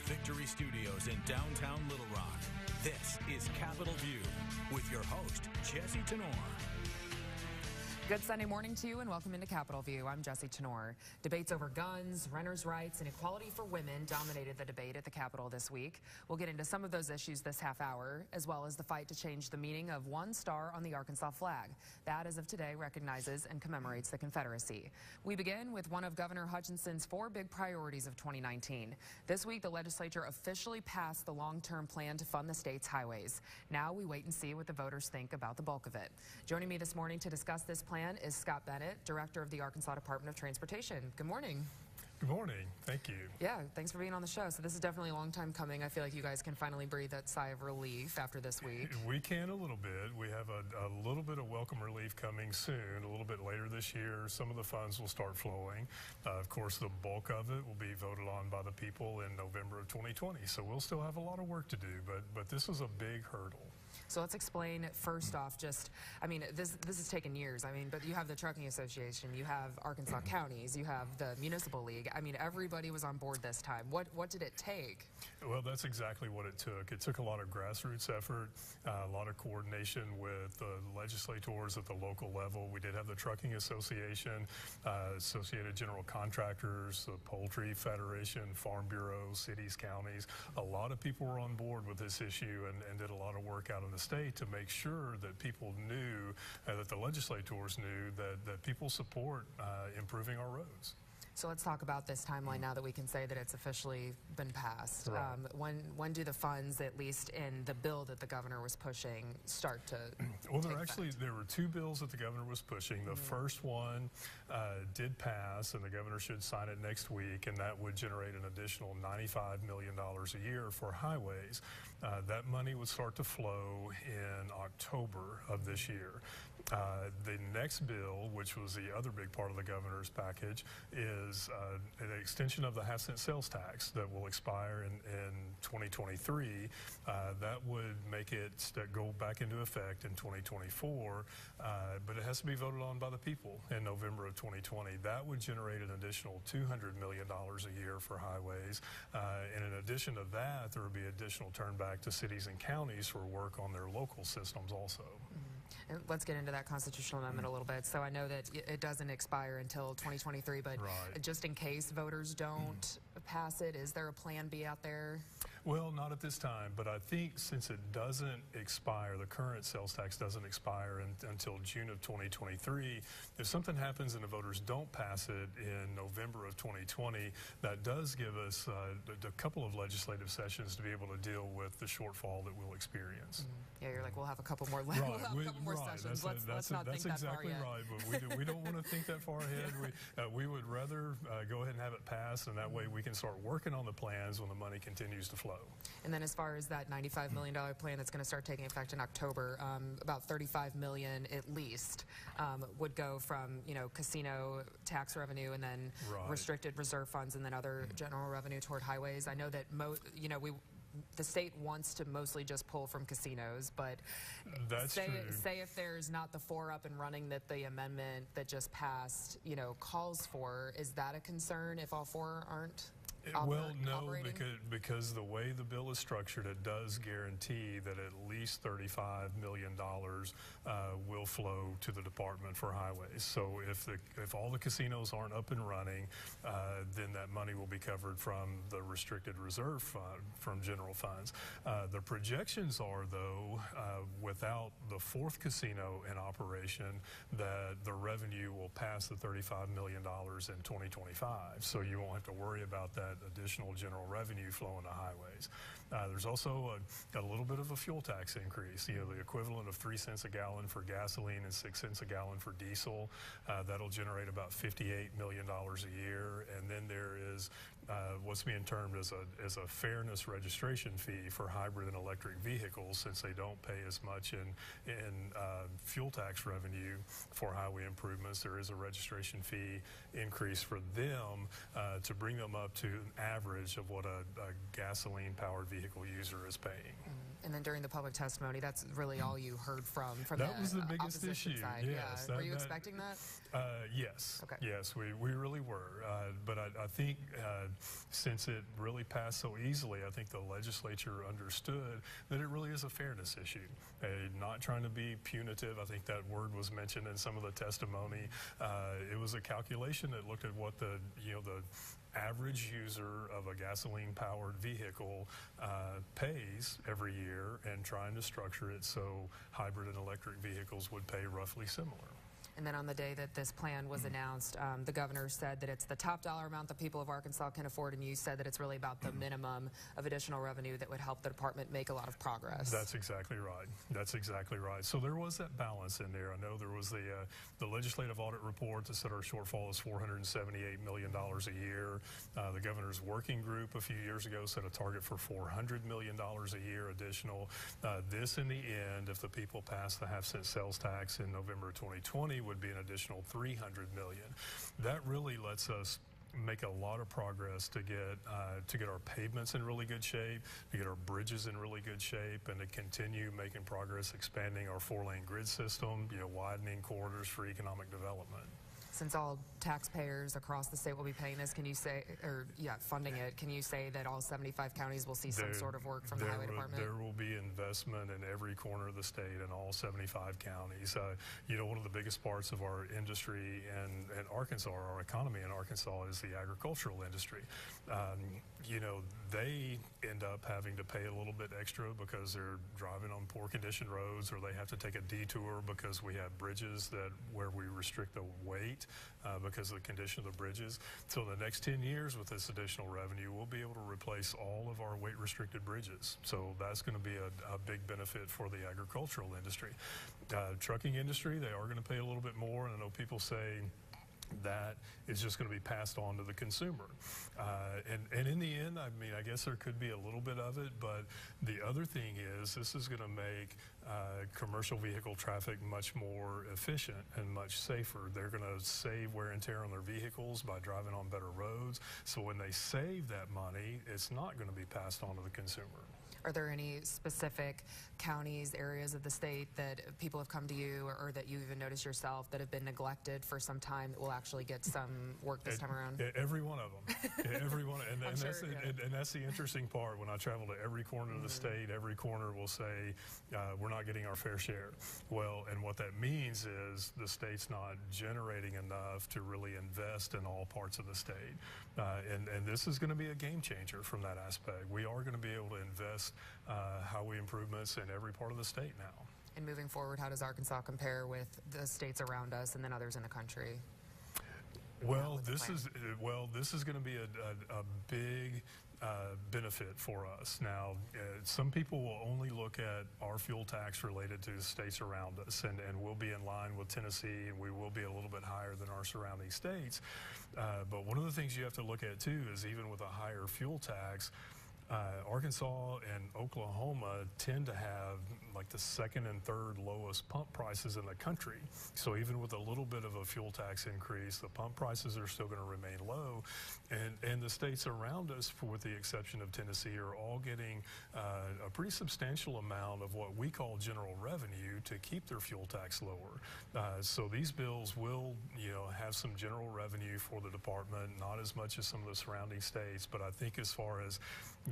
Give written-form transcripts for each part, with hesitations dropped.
Victory Studios in downtown Little Rock, this is Capitol View with your host, Jesse Tenor. Good Sunday morning to you and welcome into Capitol View. I'm Jesse Tenor. Debates over guns, renters' rights, and equality for women dominated the debate at the Capitol this week. We'll get into some of those issues this half hour, as well as the fight to change the meaning of one star on the Arkansas flag. That, as of today, recognizes and commemorates the Confederacy. We begin with one of Governor Hutchinson's 4 big priorities of 2019. This week, the legislature officially passed the long-term plan to fund the state's highways. Now we wait and see what the voters think about the bulk of it. Joining me this morning to discuss this plan is Scott Bennett, Director of the Arkansas Department of Transportation. Good morning. Good morning. Thank you. Yeah, thanks for being on the show. So this is definitely a long time coming. I feel like you guys can finally breathe that sigh of relief after this week. We can a little bit. We have a little bit of welcome relief coming soon, a little bit later this year. Some of the funds will start flowing. Of course, the bulk of it will be voted on by the people in November of 2020. So we'll still have a lot of work to do, but this is a big hurdle. So let's explain first off, just, I mean, this has taken years. I mean, but you have the Trucking Association, you have Arkansas Counties, you have the Municipal League. I mean, everybody was on board this time. What did it take? Well, that's exactly what it took. It took a lot of grassroots effort, a lot of coordination with the legislators at the local level. We did have the Trucking Association, Associated General Contractors, the Poultry Federation, Farm Bureau, cities, counties. A lot of people were on board with this issue and did a lot of work out in the state to make sure that people knew, that the legislators knew that people support improving our roads. So let's talk about this timeline now that we can say that it's officially been passed. Right. When do the funds, at least in the bill that the governor was pushing, start to Well, there were 2 bills that the governor was pushing. The first one did pass, and the governor should sign it next week, and that would generate an additional $95 million a year for highways. That money would start to flow in October of this year. The next bill, which was the other big part of the governor's package, is an extension of the half-cent sales tax that will expire in 2023. That would make it go back into effect in 2024, but it has to be voted on by the people in November of 2020. That would generate an additional $200 million a year for highways. And in addition to that, there would be additional turnback to cities and counties for work on their local systems also. Let's get into that constitutional amendment a little bit. So I know that it doesn't expire until 2023, but just in case voters don't pass it, is there a plan B out there? Well, not at this time, but I think since it doesn't expire, the current sales tax doesn't expire until June of 2023, if something happens and the voters don't pass it in November of 2020, that does give us a couple of legislative sessions to be able to deal with the shortfall that we'll experience. Yeah, you're like, we'll have a couple more, we'll have a couple more sessions. Let's not think that far yet. That's exactly right, but we don't want to think that far ahead. We would rather go ahead and have it passed, and that way we can start working on the plans when the money continues to flow. And then as far as that $95 million plan that's going to start taking effect in October, about $35 million at least would go from, casino tax revenue and then restricted reserve funds and then other general revenue toward highways. I know that the state wants to mostly just pull from casinos, but say if there's not the 4 up and running that the amendment that just passed, calls for, is that a concern if all 4 aren't? Well, no, because the way the bill is structured, it does guarantee that at least $35 million will flow to the Department for Highways. So if all the casinos aren't up and running, then that money will be covered from the restricted reserve fund, from general funds. The projections are, though, without the 4th casino in operation, that the revenue will pass the $35 million in 2025. So you won't have to worry about that additional general revenue flowing to highways. There's also a little bit of a fuel tax increase, the equivalent of 3 cents a gallon for gasoline and 6 cents a gallon for diesel. That'll generate about $58 million a year. And then there is what's being termed as a fairness registration fee for hybrid and electric vehicles, since they don't pay as much in fuel tax revenue for highway improvements. There is a registration fee increase for them to bring them up to an average of what a gasoline-powered vehicle user is paying. And then during the public testimony, that's really all you heard from that the was the biggest opposition issue. side. Yes, yeah. Were you expecting that? Yes. Okay. Yes, we really were. But I think since it really passed so easily, I think the legislature understood that it really is a fairness issue. Not trying to be punitive. I think that word was mentioned in some of the testimony. It was a calculation that looked at what the average user of a gasoline-powered vehicle pays every year, and trying to structure it so hybrid and electric vehicles would pay roughly similar. And then on the day that this plan was announced, the governor said that it's the top dollar amount that people of Arkansas can afford, and you said that it's really about the minimum of additional revenue that would help the department make a lot of progress. That's exactly right. That's exactly right. So there was that balance in there. I know there was the legislative audit report that said our shortfall is $478 million a year. The governor's working group a few years ago set a target for $400 million a year additional. This, in the end, if the people pass the half-cent sales tax in November 2020, would be an additional $300 million. That really lets us make a lot of progress to get our pavements in really good shape, to get our bridges in really good shape, and to continue making progress expanding our 4-lane grid system, widening corridors for economic development. Since all taxpayers across the state will be paying this, can you say, funding it, can you say that all 75 counties will see some sort of work from the highway department? There will be investment in every corner of the state in all 75 counties. One of the biggest parts of our industry in Arkansas, our economy in Arkansas, is the agricultural industry. They end up having to pay a little bit extra because they're driving on poor condition roads, or they have to take a detour because we have bridges where we restrict the weight because of the condition of the bridges. So in the next 10 years with this additional revenue, we'll be able to replace all of our weight restricted bridges. So that's going to be a big benefit for the agricultural industry. Trucking industry, they are going to pay a little bit more, and I know people say that is just going to be passed on to the consumer. And in the end, I guess there could be a little bit of it, but the other thing is this is going to make commercial vehicle traffic much more efficient and much safer. They're going to save wear and tear on their vehicles by driving on better roads. So when they save that money, it's not going to be passed on to the consumer. Are there any specific counties, areas of the state that people have come to you, or that you even noticed yourself, that have been neglected for some time that will actually get some work this time around? Every one of them. Every one. And that's the interesting part. When I travel to every corner of the state, every corner will say, we're not getting our fair share. Well, and what that means is the state's not generating enough to really invest in all parts of the state. And this is going to be a game changer from that aspect. We are going to be able to invest highway improvements in every part of the state now. And moving forward, how does Arkansas compare with the states around us and then others in the country? Well, this is going to be a big benefit for us. Now, some people will only look at our fuel tax related to the states around us, and we'll be in line with Tennessee, and we will be a little bit higher than our surrounding states. But one of the things you have to look at, too, is even with a higher fuel tax, Arkansas and Oklahoma tend to have like the second and third lowest pump prices in the country. So even with a little bit of a fuel tax increase, the pump prices are still going to remain low. And the states around us, with the exception of Tennessee, are all getting a pretty substantial amount of what we call general revenue to keep their fuel tax lower. So these bills will, have some general revenue for the department, not as much as some of the surrounding states, but I think as far as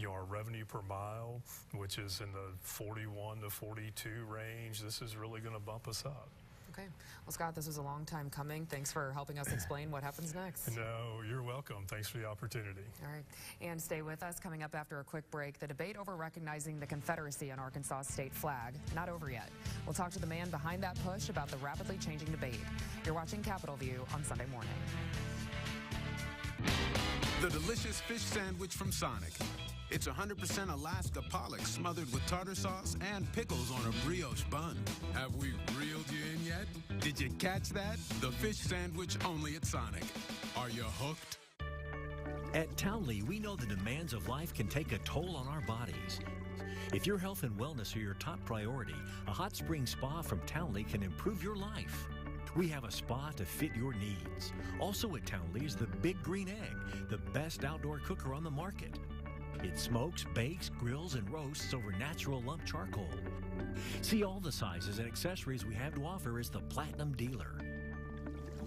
our revenue per mile, which is in the 41 to 42 range, this is really going to bump us up. Okay. Well, Scott, this was a long time coming. Thanks for helping us explain what happens next. No, you're welcome. Thanks for the opportunity. All right. And stay with us. Coming up after a quick break, the debate over recognizing the Confederacy on Arkansas' state flag. Not over yet. We'll talk to the man behind that push about the rapidly changing debate. You're watching Capitol View on Sunday morning. The delicious fish sandwich from Sonic. It's 100% Alaska pollock smothered with tartar sauce and pickles on a brioche bun. Have we reeled you in yet? Did you catch that? The fish sandwich only at Sonic. Are you hooked? At Townley, we know the demands of life can take a toll on our bodies. If your health and wellness are your top priority, a hot spring spa from Townley can improve your life. We have a spa to fit your needs. Also at Townley is the Big Green Egg, the best outdoor cooker on the market. It smokes, bakes, grills, and roasts over natural lump charcoal. See all the sizes and accessories we have to offer as the Platinum Dealer.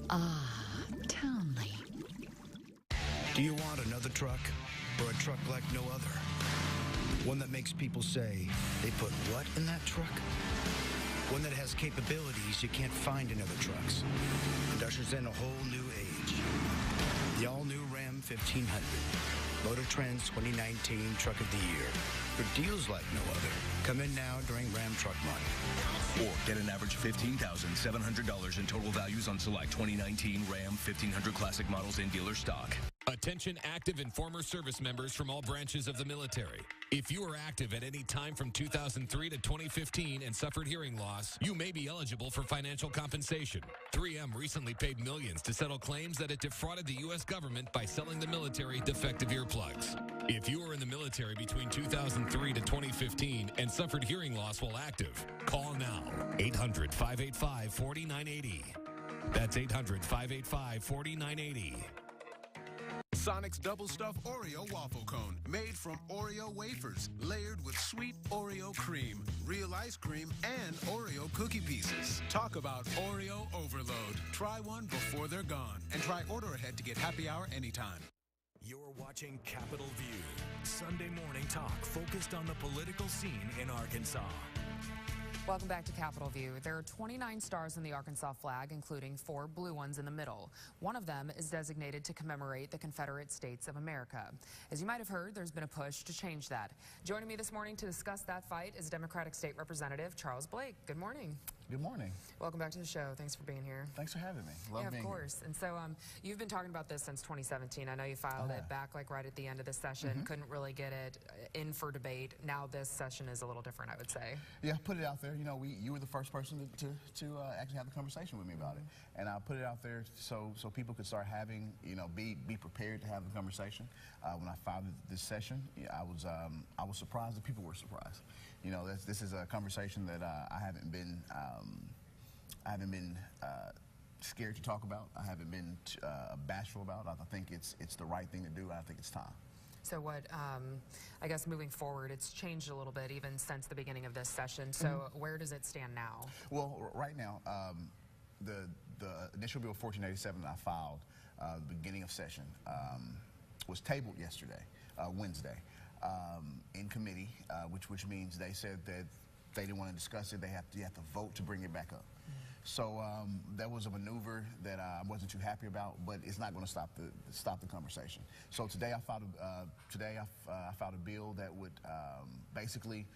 Ah, Townley. Do you want another truck or a truck like no other? One that makes people say, they put what in that truck? One that has capabilities you can't find in other trucks and ushers in a whole new age. The all-new Ram 1500. Motor Trend's 2019 Truck of the Year. For deals like no other. Come in now during Ram Truck Month. Or get an average $15,700 in total values on select 2019 Ram 1500 Classic models in dealer stock. Attention active and former service members from all branches of the military. If you were active at any time from 2003 to 2015 and suffered hearing loss, you may be eligible for financial compensation. 3M recently paid millions to settle claims that it defrauded the U.S. government by selling the military defective earplugs. If you were in the military between 2003 to 2015 and suffered hearing loss while active, call now. 800-585-4980. That's 800-585-4980. Sonic's Double Stuffed Oreo Waffle Cone, made from Oreo wafers, layered with sweet Oreo cream, real ice cream, and Oreo cookie pieces. Talk about Oreo overload. Try one before they're gone, and try order ahead to get happy hour anytime. You're watching Capitol View, Sunday morning talk focused on the political scene in Arkansas. Welcome back to Capitol View. There are 29 stars in the Arkansas flag, including 4 blue ones in the middle. One of them is designated to commemorate the Confederate States of America. As you might have heard, there's been a push to change that. Joining me this morning to discuss that fight is Democratic State Representative Charles Blake. Good morning. Good morning. Welcome back to the show. Thanks for being here. Thanks for having me. Love being here. Of course. And so you've been talking about this since 2017. I know you filed it back like right at the end of the session. Couldn't really get it in for debate. Now this session is a little different, I would say. Yeah, put it out there. You know, you were the first person to actually have the conversation with me about it. And I put it out there so people could start having, be prepared to have the conversation. When I filed this session, I was surprised that people were surprised. This is a conversation that I haven't been scared to talk about. I haven't been bashful about. I think it's the right thing to do. I think it's time. So what, I guess moving forward, it's changed a little bit even since the beginning of this session. So where does it stand now? Well, right now, the initial bill 1487 that I filed beginning of session was tabled yesterday, Wednesday, in committee, which means they said that they didn't want to discuss it. You have to vote to bring it back up. So that was a maneuver that I wasn't too happy about, but it's not going to stop the conversation. So today I filed a bill that would basically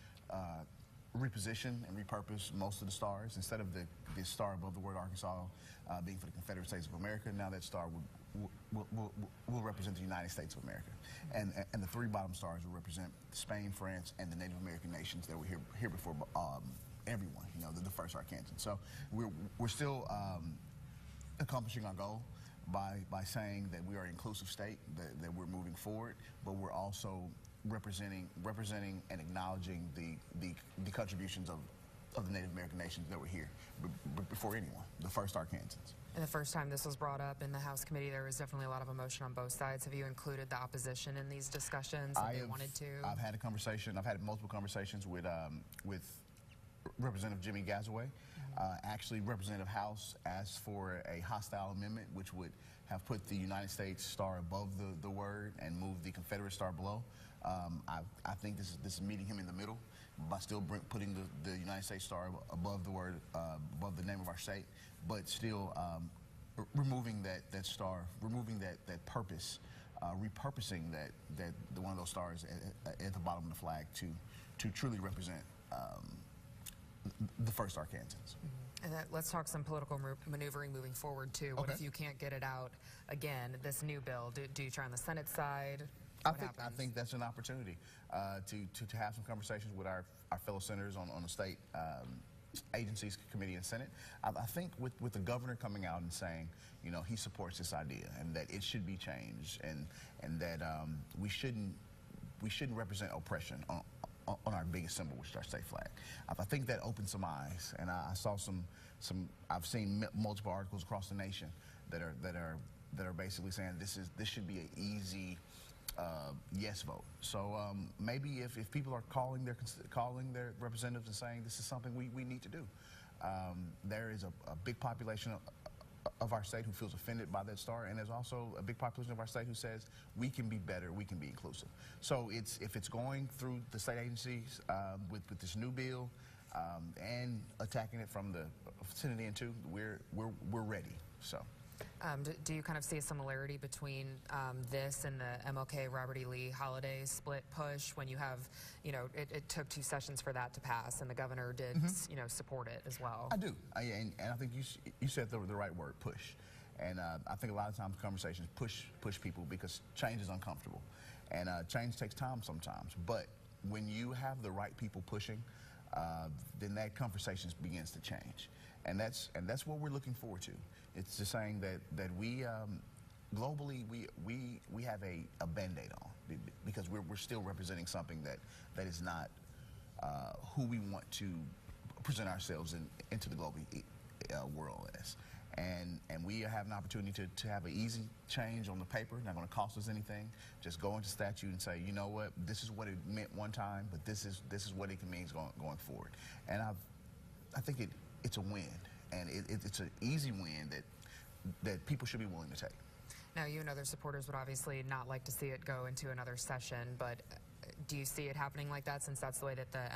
reposition and repurpose most of the stars. Instead of the star above the word Arkansas being for the Confederate States of America, now that star will represent the United States of America. And the 3 bottom stars will represent Spain, France, and the Native American nations that were here before everyone, the first Arkansans. So we're still accomplishing our goal by saying that we are an inclusive state, that we're moving forward, but we're also representing and acknowledging the contributions of the Native American nations that were here before anyone, the first Arkansans. And the first time this was brought up in the House committee, there was definitely a lot of emotion on both sides. Have you included the opposition in these discussions if they wanted to? I've had a conversation. I've had multiple conversations with Representative Jimmy Gazaway. Actually, Representative House asked for a hostile amendment, which would have put the United States star above the word and moved the Confederate star below. I think this is meeting him in the middle by still putting the United States star above the word, above the name of our state, but still removing that star, removing that purpose, repurposing that one of those stars at the bottom of the flag to truly represent the first Arkansans. And let's talk some political maneuvering moving forward too. What if you can't get it out again, this new bill? Do you try on the Senate side? I think that's an opportunity to have some conversations with our fellow senators on the state agencies, committee, and Senate. I think with the governor coming out and saying, he supports this idea and that it should be changed and that we shouldn't represent oppression on our biggest symbol, which is our state flag. I think that opened some eyes, and I saw I've seen multiple articles across the nation that are basically saying this should be an easy yes vote. So maybe if people are calling their representatives and saying this is something we need to do, there is a big population of our state who feels offended by that star, and there's also a big population of our state who says we can be better, we can be inclusive. So if it's going through the state agencies with this new bill and attacking it from the Senate end too, we're ready. So. Do you kind of see a similarity between this and the MLK Robert E. Lee holiday split push when you have, it took 2 sessions for that to pass and the governor did, support it as well? I do. And I think you said the right word, push. And I think a lot of times conversations push people because change is uncomfortable. And change takes time sometimes. But when you have the right people pushing, then that conversation begins to change. And that's what we're looking forward to. It's just saying that we globally we have a Band-Aid on because we're still representing something that is not who we want to present ourselves into the global world as. And we have an opportunity to have an easy change on the paper, not going to cost us anything. Just go into statute and say, you know what, this is what it meant one time, but this is what it means going forward. And I think it's a win. And it's an easy win that people should be willing to take. Now, you and other supporters would obviously not like to see it go into another session, but do you see it happening like that since that's the way that the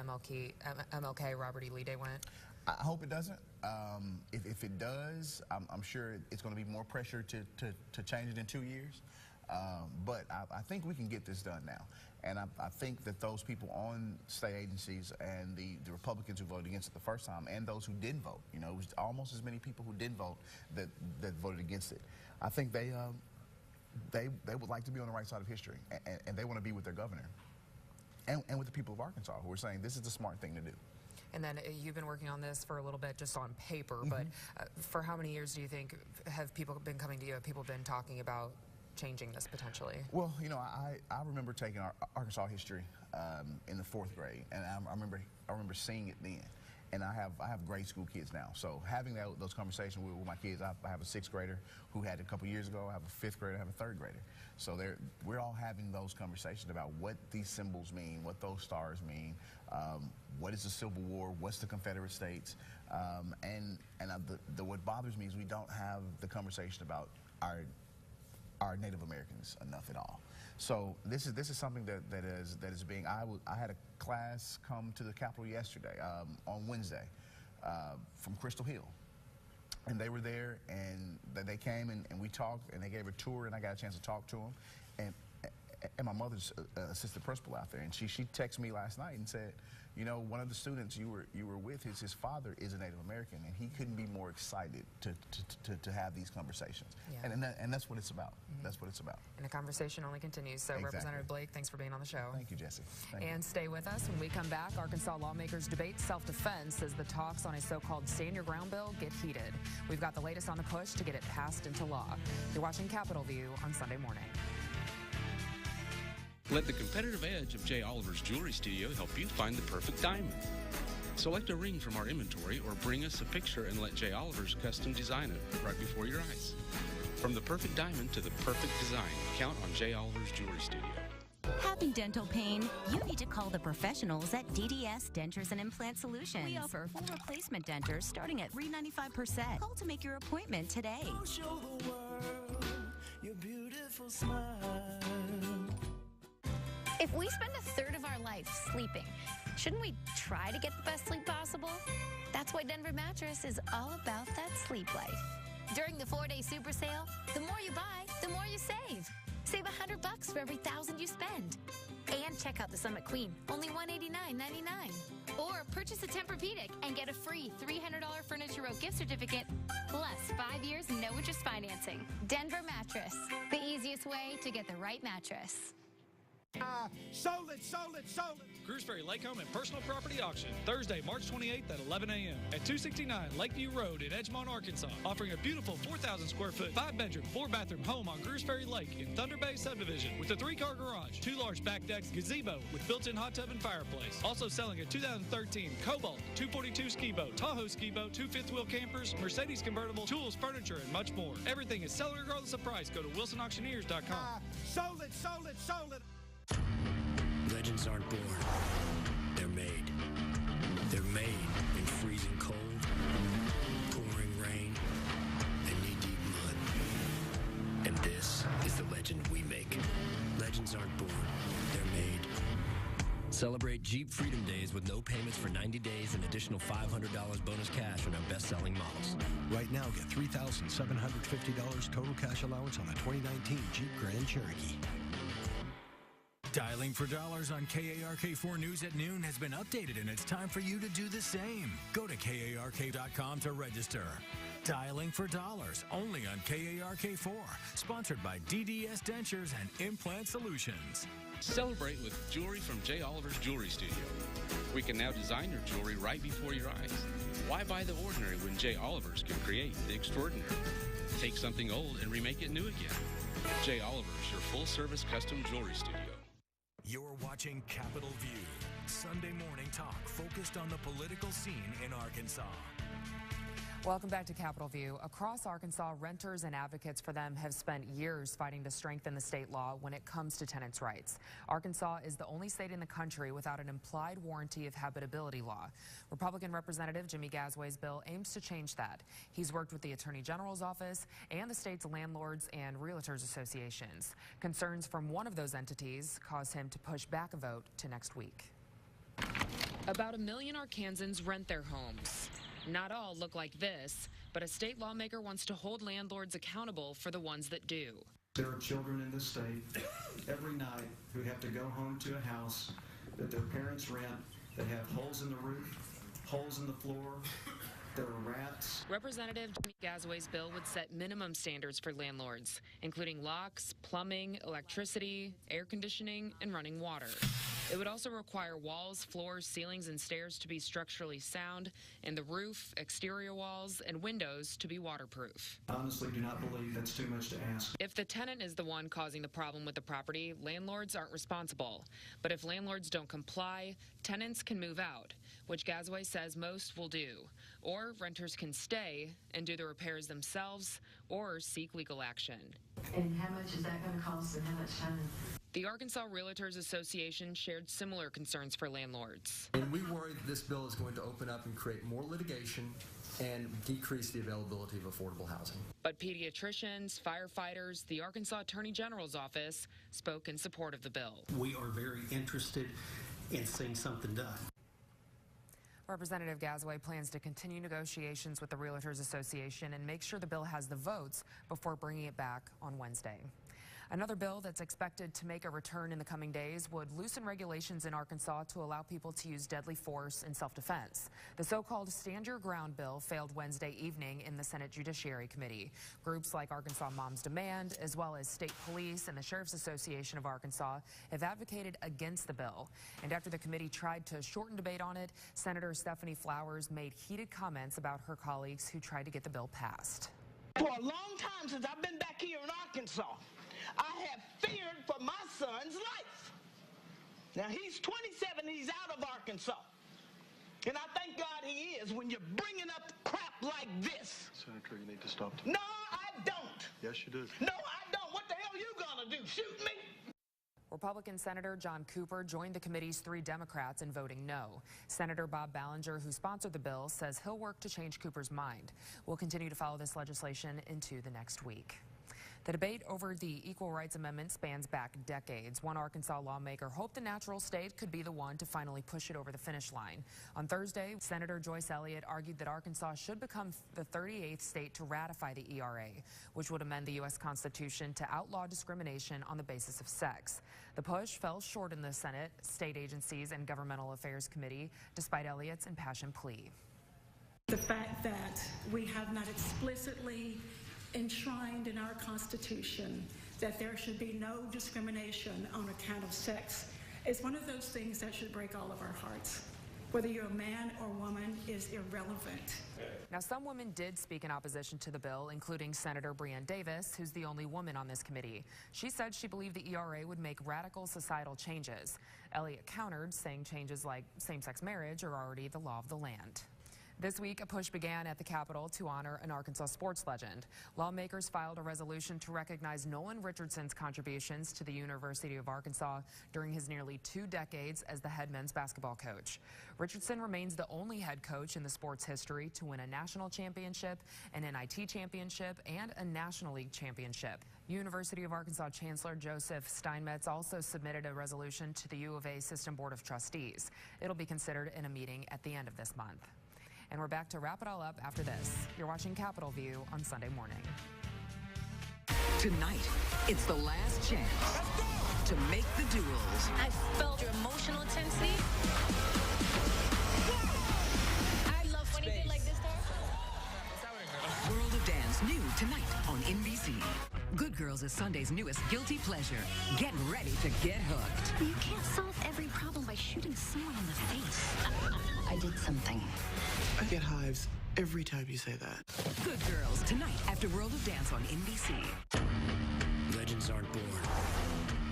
MLK Robert E. Lee Day went? I hope it doesn't. If it does, I'm sure it's going to be more pressure to change it in 2 years. But I think we can get this done now. And I think that those people on state agencies and the Republicans who voted against it the first time and those who didn't vote, it was almost as many people who didn't vote that voted against it. I think they would like to be on the right side of history, and they want to be with their governor and with the people of Arkansas who are saying this is the smart thing to do. And then you've been working on this for a little bit just on paper, but for how many years do you think have people been coming to you? Have people been talking about changing this potentially? Well, I remember taking Arkansas history in the 4th grade, and I remember seeing it then. And I have grade school kids now, so having those conversations with my kids, I have a 6th grader who had it a couple years ago. I have a 5th grader, I have a 3rd grader. So we're all having those conversations about what these symbols mean, what those stars mean, what is the Civil War, what's the Confederate States, and what bothers me is we don't have the conversation about our Native Americans enough at all. So this is something that is being. I had a class come to the Capitol yesterday on Wednesday from Crystal Hill, and they were there and they came and we talked and they gave a tour and I got a chance to talk to them and my mother's assistant principal out there, and she texted me last night and said, one of the students you were with, his father is a Native American, and he couldn't be more excited to have these conversations. Yeah. And that's what it's about. That's what it's about. And the conversation only continues. So, exactly. Representative Blake, thanks for being on the show. Thank you, Jesse. And stay with us. When we come back, Arkansas lawmakers debate self-defense as the talks on a so-called Stand Your Ground bill get heated. We've got the latest on the push to get it passed into law. You're watching Capitol View on Sunday morning. Let the competitive edge of J. Oliver's Jewelry Studio help you find the perfect diamond. Select a ring from our inventory or bring us a picture and let J. Oliver's custom design it right before your eyes. From the perfect diamond to the perfect design, count on J. Oliver's Jewelry Studio. Having dental pain? You need to call the professionals at DDS Dentures and Implant Solutions. We offer full replacement dentures starting at $395 per set. Call to make your appointment today. Show the world your beautiful smile. If we spend a third of our life sleeping, shouldn't we try to get the best sleep possible? That's why Denver Mattress is all about that sleep life. During the 4-day super sale, the more you buy, the more you save. Save $100 for every $1,000 you spend. And check out the Summit Queen, only $189.99. Or purchase a Tempur-Pedic and get a free $300 Furniture Row gift certificate, plus 5 years no interest financing. Denver Mattress, the easiest way to get the right mattress. Sold it. Greers Ferry Lake Home and Personal Property Auction, Thursday, March 28th at 11 a.m. at 269 Lakeview Road in Edgemont, Arkansas. Offering a beautiful 4,000 square foot, 5-bedroom, 4-bathroom home on Greers Ferry Lake in Thunder Bay subdivision with a 3-car garage, 2 large back decks, gazebo with built-in hot tub and fireplace. Also selling a 2013 Cobalt 242 ski boat, Tahoe ski boat, 2 fifth-wheel campers, Mercedes convertible, tools, furniture, and much more. Everything is selling regardless of price. Go to WilsonAuctioneers.com. Sold it. Legends aren't born. They're made. They're made in freezing cold, pouring rain, and knee-deep Celebrate Jeep Freedom Days with no payments for 90 days and additional $500 bonus cash on our best-selling models. Right now, get $3,750 total cash allowance on a 2019 Jeep Grand Cherokee. Dialing for dollars on KARK4 News at noon has been updated, and it's time for you to do the same. Go to KARK.com to register. Dialing for dollars only on KARK4, sponsored by DDS Dentures and Implant Solutions. Celebrate with jewelry from J. Oliver's Jewelry Studio. We can now design your jewelry right before your eyes. Why buy the ordinary when J. Oliver's can create the extraordinary? Take something old and remake it new again. J. Oliver's, your full-service custom jewelry studio. You're watching Capitol View, Sunday morning talk focused on the political scene in Arkansas. Welcome back to Capitol View. Across Arkansas, renters and advocates for them have spent years fighting to strengthen the state law when it comes to tenants' rights. Arkansas is the only state in the country without an implied warranty of habitability law. Republican Representative Jimmy Gasway's bill aims to change that. He's worked with the Attorney General's office and the state's landlords and realtors associations. Concerns from one of those entities caused him to push back a vote to next week. About 1 million Arkansans rent their homes. Not all look like this, but a state lawmaker wants to hold landlords accountable for the ones that do. There are children in this state every night who have to go home to a house that their parents rent that have holes in the roof, holes in the floor. There are rats. Representative Jimmy Gasway's bill would set minimum standards for landlords, including locks, plumbing, electricity, air conditioning, and running water. It would also require walls, floors, ceilings, and stairs to be structurally sound, and the roof, exterior walls, and windows to be waterproof. I honestly do not believe that's too much to ask. If the tenant is the one causing the problem with the property, landlords aren't responsible. But if landlords don't comply, tenants can move out, which Gasway says most will do. Or renters can stay and do the repairs themselves or seek legal action. And how much is that going to cost and how much time? The Arkansas Realtors Association shared similar concerns for landlords. And we worry that this bill is going to open up and create more litigation and decrease the availability of affordable housing. But pediatricians, firefighters, the Arkansas Attorney General's office spoke in support of the bill. We are very interested in seeing something done. Representative Gasway plans to continue negotiations with the Realtors Association and make sure the bill has the votes before bringing it back on Wednesday. Another bill that's expected to make a return in the coming days would loosen regulations in Arkansas to allow people to use deadly force in self-defense. The so-called Stand Your Ground bill failed Wednesday evening in the Senate Judiciary Committee. Groups like Arkansas Moms Demand, as well as state police and the Sheriff's Association of Arkansas, have advocated against the bill. And after the committee tried to shorten debate on it, Senator Stephanie Flowers made heated comments about her colleagues who tried to get the bill passed. For a long time since I've been back here in Arkansas, I have feared for my son's life. Now, he's 27, he's out of Arkansas. And I thank God he is when you're bringing up crap like this. Senator, you need to stop. No, I don't. Yes, you do. No, I don't. What the hell are you gonna do? Shoot me? Republican Senator John Cooper joined the committee's 3 Democrats in voting no. Senator Bob Ballinger, who sponsored the bill, says he'll work to change Cooper's mind. We'll continue to follow this legislation into the next week. The debate over the Equal Rights Amendment spans back decades. One Arkansas lawmaker hoped the natural state could be the one to finally push it over the finish line. On Thursday, Senator Joyce Elliott argued that Arkansas should become the 38th state to ratify the ERA, which would amend the U.S. Constitution to outlaw discrimination on the basis of sex. The push fell short in the Senate, State Agencies, and Governmental Affairs Committee, despite Elliott's impassioned plea. The fact that we have not explicitly enshrined in our Constitution that there should be no discrimination on account of sex is one of those things that should break all of our hearts. Whether you're a man or woman is irrelevant. Now, some women did speak in opposition to the bill, including Senator Breanne Davis, who's the only woman on this committee. She said she believed the ERA would make radical societal changes. Elliott countered, saying changes like same-sex marriage are already the law of the land. This week, a push began at the Capitol to honor an Arkansas sports legend. Lawmakers filed a resolution to recognize Nolan Richardson's contributions to the University of Arkansas during his nearly 2 decades as the head men's basketball coach. Richardson remains the only head coach in the sport's history to win a national championship, an NIT championship, and a National League championship. University of Arkansas Chancellor Joseph Steinmetz also submitted a resolution to the U of A System Board of Trustees. It'll be considered in a meeting at the end of this month. And we're back to wrap it all up after this. You're watching Capitol View on Sunday morning. Tonight, it's the last chance to make the duels. I felt your emotional intensity. I love when he did like this, World of Dance, new tonight on NBC. Good Girls is Sunday's newest guilty pleasure. Get ready to get hooked. You can't solve every problem by shooting someone in the face. I did something. I get hives every time you say that. Good Girls, tonight after World of Dance on NBC. Legends aren't born.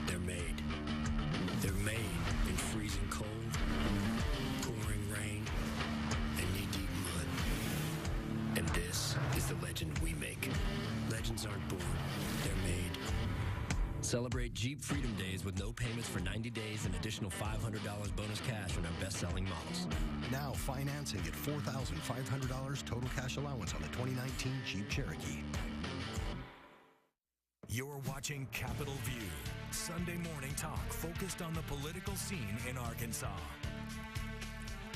They're made. They're made in freezing cold, pouring rain, and knee-deep mud. And this is the legend we make. Legends aren't born. They're made. Celebrate Jeep Freedom Days with no payments for 90 days and additional $500 bonus cash on our best-selling models. Now financing at $4,500 total cash allowance on the 2019 Jeep Cherokee. You're watching Capitol View, Sunday morning talk focused on the political scene in Arkansas.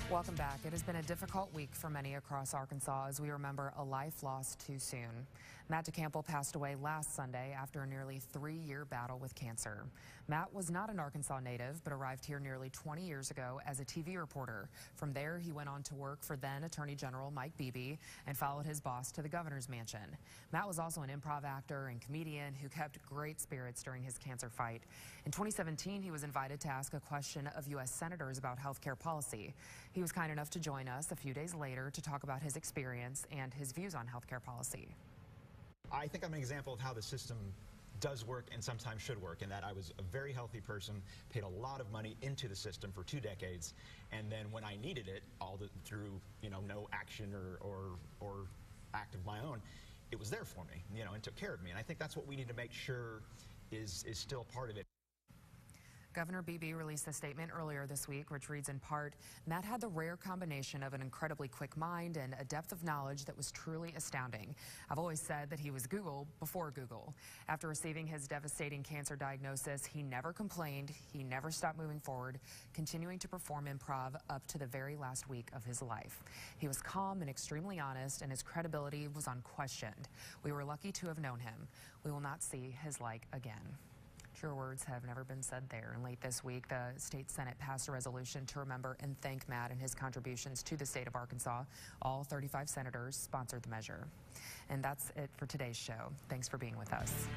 Welcome back. It has been a difficult week for many across Arkansas as we remember a life lost too soon. Matt DeCampo passed away last Sunday after a nearly 3-year battle with cancer. Matt was not an Arkansas native, but arrived here nearly 20 years ago as a TV reporter. From there, he went on to work for then Attorney General Mike Beebe and followed his boss to the governor's mansion. Matt was also an improv actor and comedian who kept great spirits during his cancer fight. In 2017, he was invited to ask a question of U.S. senators about health care policy. He was kind enough to join us a few days later to talk about his experience and his views on health care policy. I think I'm an example of how the system does work and sometimes should work, in that I was a very healthy person, paid a lot of money into the system for 2 decades, and then when I needed it, through no action or act of my own, it was there for me, and took care of me. And I think that's what we need to make sure is still part of it. Governor Beebe released a statement earlier this week, which reads in part, Matt had the rare combination of an incredibly quick mind and a depth of knowledge that was truly astounding. I've always said that he was Google before Google. After receiving his devastating cancer diagnosis, he never complained, he never stopped moving forward, continuing to perform improv up to the very last week of his life. He was calm and extremely honest, and his credibility was unquestioned. We were lucky to have known him. We will not see his like again. Truer words have never been said there. And late this week, the state Senate passed a resolution to remember and thank Matt and his contributions to the state of Arkansas. All 35 senators sponsored the measure. And that's it for today's show. Thanks for being with us.